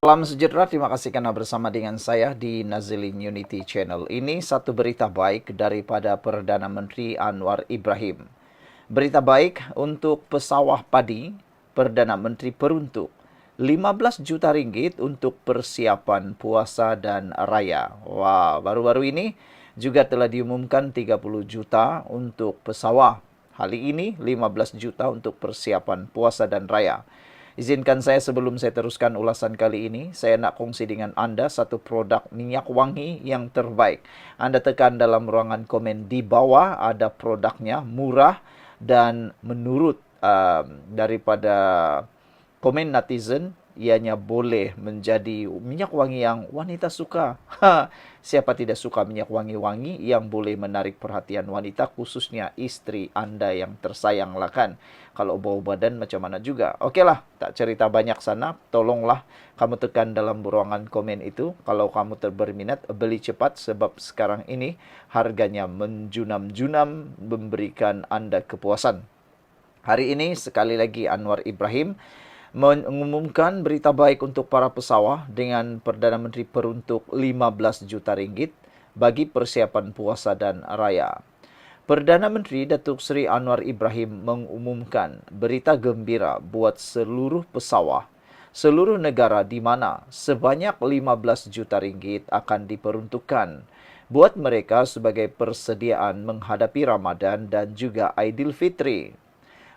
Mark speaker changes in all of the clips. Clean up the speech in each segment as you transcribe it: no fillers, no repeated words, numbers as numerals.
Speaker 1: Salam sejahtera, terima kasih karena bersama dengan saya di Nazilin Unity Channel. Ini satu berita baik daripada Perdana Menteri Anwar Ibrahim. Berita baik untuk pesawah padi, Perdana Menteri peruntuk 15 juta ringgit untuk persiapan puasa dan raya. Wah, baru-baru ini juga telah diumumkan 30 juta untuk pesawah. Kali ini 15 juta untuk persiapan puasa dan raya. Izinkan saya sebelum saya teruskan ulasan kali ini, saya nak kongsi dengan Anda satu produk minyak wangi yang terbaik. Anda tekan dalam ruangan komen di bawah, ada produknya, murah dan menurut daripada komen netizen, ianya boleh menjadi minyak wangi yang wanita suka. Siapa tidak suka minyak wangi-wangi yang boleh menarik perhatian wanita, khususnya istri Anda yang tersayang lah kan. Kalau bau badan macam mana juga. Okeylah, tak cerita banyak sana. Tolonglah kamu tekan dalam ruangan komen itu. Kalau kamu berminat, beli cepat sebab sekarang ini harganya menjunam-junam memberikan Anda kepuasan. Hari ini sekali lagi Anwar Ibrahim mengumumkan berita baik untuk para pesawah dengan Perdana Menteri peruntuk 15 juta ringgit bagi persiapan puasa dan raya. Perdana Menteri Datuk Seri Anwar Ibrahim mengumumkan berita gembira buat seluruh pesawah seluruh negara di mana sebanyak 15 juta ringgit akan diperuntukkan buat mereka sebagai persediaan menghadapi Ramadan dan juga Aidilfitri.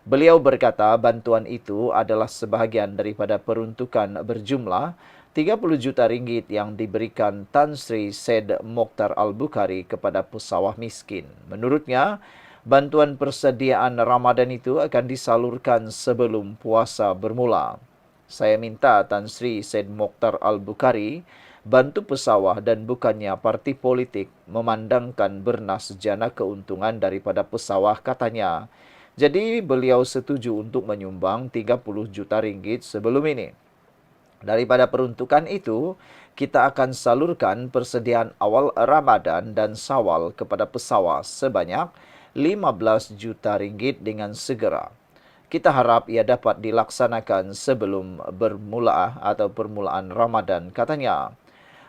Speaker 1: Beliau berkata bantuan itu adalah sebahagian daripada peruntukan berjumlah 30 juta ringgit yang diberikan Tan Sri Said Mokhtar Al-Bukhari kepada pesawah miskin. Menurutnya, bantuan persediaan Ramadan itu akan disalurkan sebelum puasa bermula. Saya minta Tan Sri Said Mokhtar Al-Bukhari bantu pesawah dan bukannya parti politik memandangkan bernas jana keuntungan daripada pesawah, katanya. Jadi beliau setuju untuk menyumbang 30 juta ringgit sebelum ini. Daripada peruntukan itu, kita akan salurkan persediaan awal Ramadan dan Syawal kepada pesawah sebanyak 15 juta ringgit dengan segera. Kita harap ia dapat dilaksanakan sebelum permulaan Ramadan, katanya.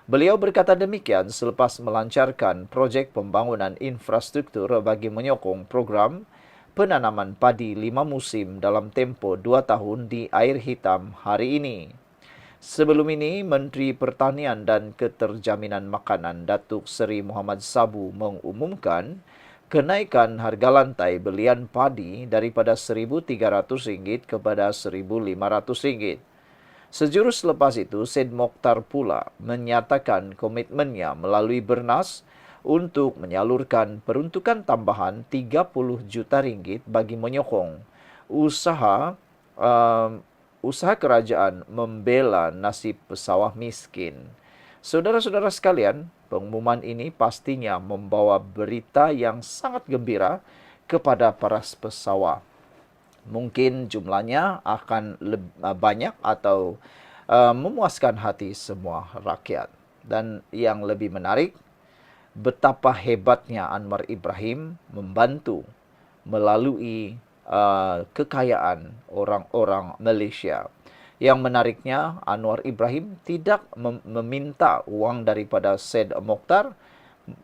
Speaker 1: Beliau berkata demikian selepas melancarkan projek pembangunan infrastruktur bagi menyokong program penanaman padi 5 musim dalam tempoh 2 tahun di Air Hitam hari ini. Sebelum ini, Menteri Pertanian dan Keterjaminan Makanan Datuk Seri Muhammad Sabu mengumumkan kenaikan harga lantai belian padi daripada RM1,300 kepada RM1,500. Sejurus selepas itu, Said Mokhtar pula menyatakan komitmennya melalui Bernas untuk menyalurkan peruntukan tambahan 30 juta ringgit bagi menyokong usaha usaha kerajaan membela nasib pesawah miskin. Saudara-saudara sekalian, pengumuman ini pastinya membawa berita yang sangat gembira kepada para pesawah. Mungkin jumlahnya akan banyak atau memuaskan hati semua rakyat. Dan yang lebih menarik, betapa hebatnya Anwar Ibrahim membantu melalui kekayaan orang-orang Malaysia. Yang menariknya, Anwar Ibrahim tidak meminta uang daripada Said Mokhtar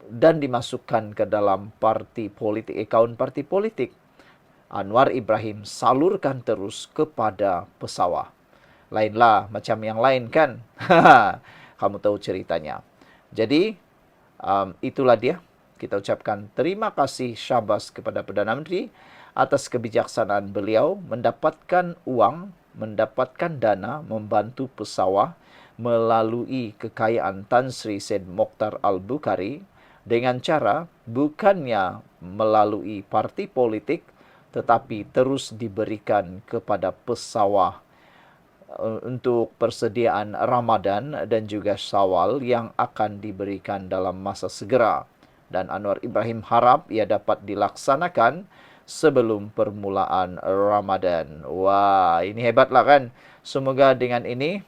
Speaker 1: dan dimasukkan ke dalam parti politik, akaun parti politik. Anwar Ibrahim salurkan terus kepada pesawah. Lainlah macam yang lain kan? Kamu tahu ceritanya. Jadi, itulah dia. Kita ucapkan terima kasih syabas kepada Perdana Menteri atas kebijaksanaan beliau mendapatkan uang, mendapatkan dana membantu pesawah melalui kekayaan Tan Sri Said Mokhtar Al-Bukhari dengan cara bukannya melalui parti politik tetapi terus diberikan kepada pesawah untuk persediaan Ramadan dan juga Syawal yang akan diberikan dalam masa segera. Dan Anwar Ibrahim harap ia dapat dilaksanakan sebelum permulaan Ramadan. Wah, ini hebatlah kan? Semoga dengan ini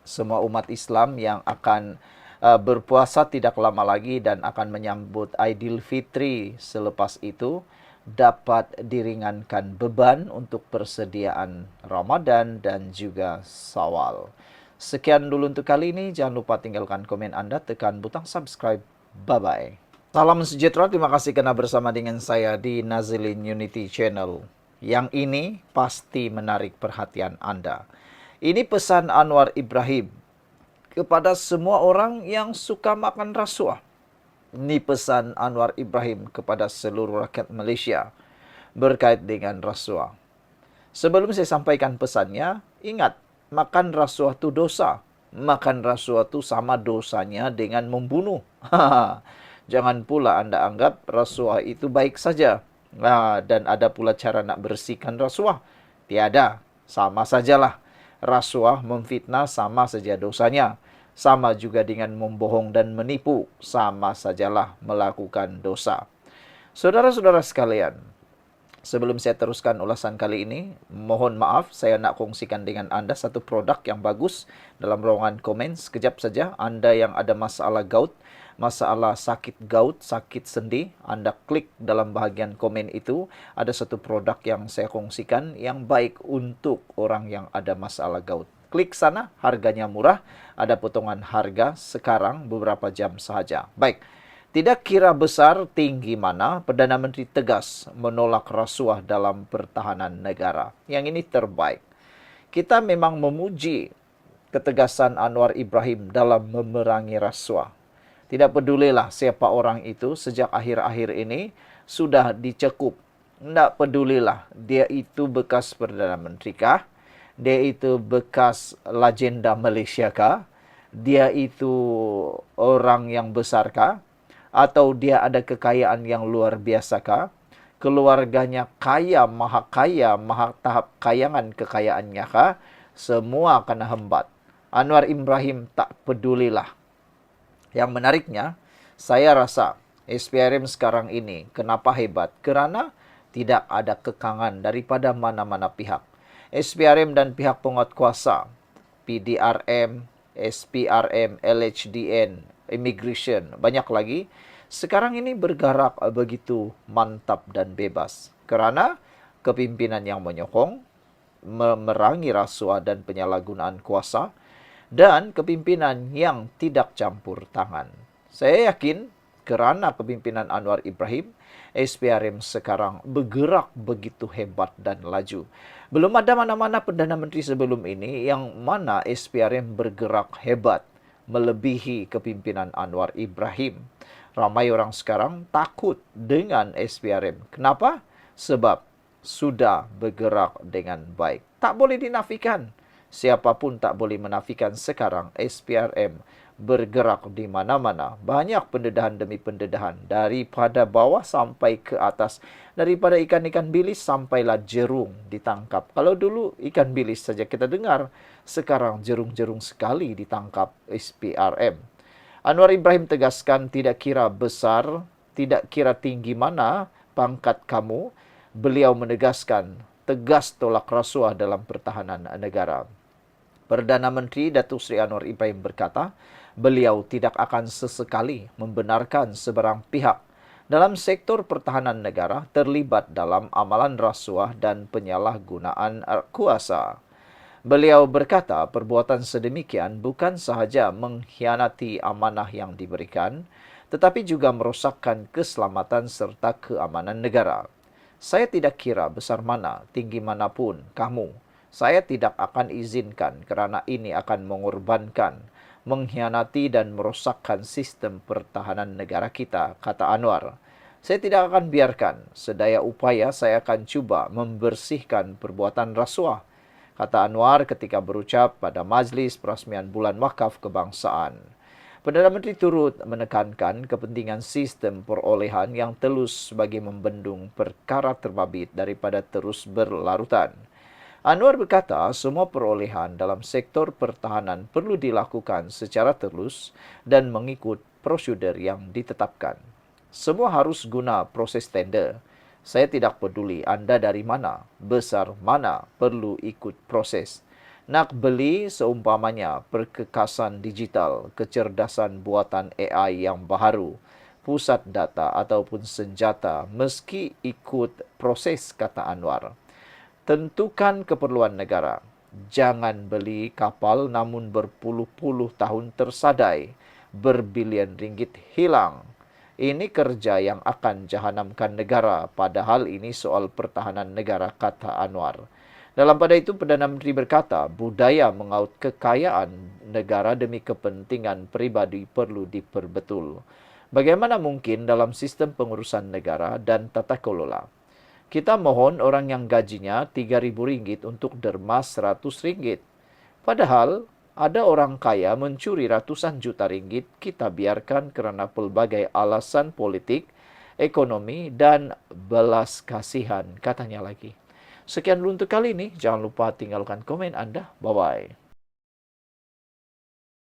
Speaker 1: semua umat Islam yang akan berpuasa tidak lama lagi dan akan menyambut Aidilfitri selepas itu dapat diringankan beban untuk persediaan Ramadan dan juga Syawal. Sekian dulu untuk kali ini. Jangan lupa tinggalkan komen Anda, tekan butang subscribe. Bye-bye. Salam sejahtera, terima kasih karena bersama dengan saya di Nazilin Unity Channel. Yang ini pasti menarik perhatian Anda. Ini pesan Anwar Ibrahim kepada semua orang yang suka makan rasuah. Ini pesan Anwar Ibrahim kepada seluruh rakyat Malaysia berkait dengan rasuah. Sebelum saya sampaikan pesannya, ingat, makan rasuah itu dosa. Makan rasuah itu sama dosanya dengan membunuh. Jangan pula Anda anggap rasuah itu baik saja. Dan ada pula cara nak bersihkan rasuah. Tiada, sama sajalah. Rasuah memfitnah sama saja dosanya. Sama juga dengan membohong dan menipu. Sama sajalah melakukan dosa. Saudara-saudara sekalian, sebelum saya teruskan ulasan kali ini, mohon maaf saya nak kongsikan dengan Anda satu produk yang bagus dalam ruangan komen. Sekejap saja, Anda yang ada masalah gout, masalah sakit gout, sakit sendi, Anda klik dalam bahagian komen itu. Ada satu produk yang saya kongsikan yang baik untuk orang yang ada masalah gout. Klik sana, harganya murah, ada potongan harga sekarang beberapa jam sahaja. Baik. Tidak kira besar tinggi mana, Perdana Menteri tegas menolak rasuah dalam pertahanan negara. Yang ini terbaik. Kita memang memuji ketegasan Anwar Ibrahim dalam memerangi rasuah. Tidak pedulilah siapa orang itu, sejak akhir-akhir ini sudah dicekup. Tidak pedulilah dia itu bekas Perdana Menteri kah? Dia itu bekas legenda Malaysia kah? Dia itu orang yang besar kah? Atau dia ada kekayaan yang luar biasa kah? Keluarganya kaya, maha tahap kayangan kekayaannya kah? Semua kena hembat. Anwar Ibrahim tak pedulilah. Yang menariknya, saya rasa SPRM sekarang ini kenapa hebat? Kerana tidak ada kekangan daripada mana-mana pihak. SPRM dan pihak penguat kuasa, PDRM, SPRM, LHDN, Immigration, banyak lagi, sekarang ini bergerak begitu mantap dan bebas. Kerana kepimpinan yang menyokong, memerangi rasuah dan penyalahgunaan kuasa, dan kepimpinan yang tidak campur tangan. Saya yakin kerana kepimpinan Anwar Ibrahim, SPRM sekarang bergerak begitu hebat dan laju. Belum ada mana-mana Perdana Menteri sebelum ini yang mana SPRM bergerak hebat melebihi kepimpinan Anwar Ibrahim. Ramai orang sekarang takut dengan SPRM. Kenapa? Sebab sudah bergerak dengan baik. Tak boleh dinafikan. Siapapun tak boleh menafikan sekarang SPRM bergerak di mana-mana. Banyak pendedahan demi pendedahan. Daripada bawah sampai ke atas. Daripada ikan-ikan bilis sampailah jerung ditangkap. Kalau dulu ikan bilis saja kita dengar, sekarang jerung-jerung sekali ditangkap SPRM. Anwar Ibrahim tegaskan tidak kira besar, tidak kira tinggi mana pangkat kamu. Beliau menegaskan tegas tolak rasuah dalam pertahanan negara. Perdana Menteri Datuk Seri Anwar Ibrahim berkata, beliau tidak akan sesekali membenarkan sebarang pihak dalam sektor pertahanan negara terlibat dalam amalan rasuah dan penyalahgunaan kuasa. Beliau berkata, perbuatan sedemikian bukan sahaja mengkhianati amanah yang diberikan, tetapi juga merosakkan keselamatan serta keamanan negara. Saya tidak kira besar mana, tinggi manapun kamu. Saya tidak akan izinkan kerana ini akan mengorbankan, mengkhianati dan merosakkan sistem pertahanan negara kita, kata Anwar. Saya tidak akan biarkan, sedaya upaya saya akan cuba membersihkan perbuatan rasuah, kata Anwar ketika berucap pada Majlis Perasmian Bulan Wakaf Kebangsaan. Perdana Menteri turut menekankan kepentingan sistem perolehan yang telus bagi membendung perkara terbabit daripada terus berlarutan. Anwar berkata semua perolehan dalam sektor pertahanan perlu dilakukan secara telus dan mengikut prosedur yang ditetapkan. Semua harus guna proses tender. Saya tidak peduli anda dari mana, besar mana, perlu ikut proses. Nak beli seumpamanya perkekasan digital, kecerdasan buatan AI yang baharu, pusat data ataupun senjata, meski ikut proses, kata Anwar. Tentukan keperluan negara. Jangan beli kapal namun berpuluh-puluh tahun tersadai, berbilion ringgit hilang. Ini kerja yang akan jahanamkan negara, padahal ini soal pertahanan negara, kata Anwar. Dalam pada itu, Perdana Menteri berkata, budaya mengaut kekayaan negara demi kepentingan pribadi perlu diperbetul. Bagaimana mungkin dalam sistem pengurusan negara dan tata kelola? Kita mohon orang yang gajinya Rp3.000 untuk derma Rp100. Padahal ada orang kaya mencuri ratusan juta ringgit, kita biarkan kerana pelbagai alasan politik, ekonomi, dan belas kasihan, katanya lagi. Sekian dulu untuk kali ini. Jangan lupa tinggalkan komen Anda. Bye-bye.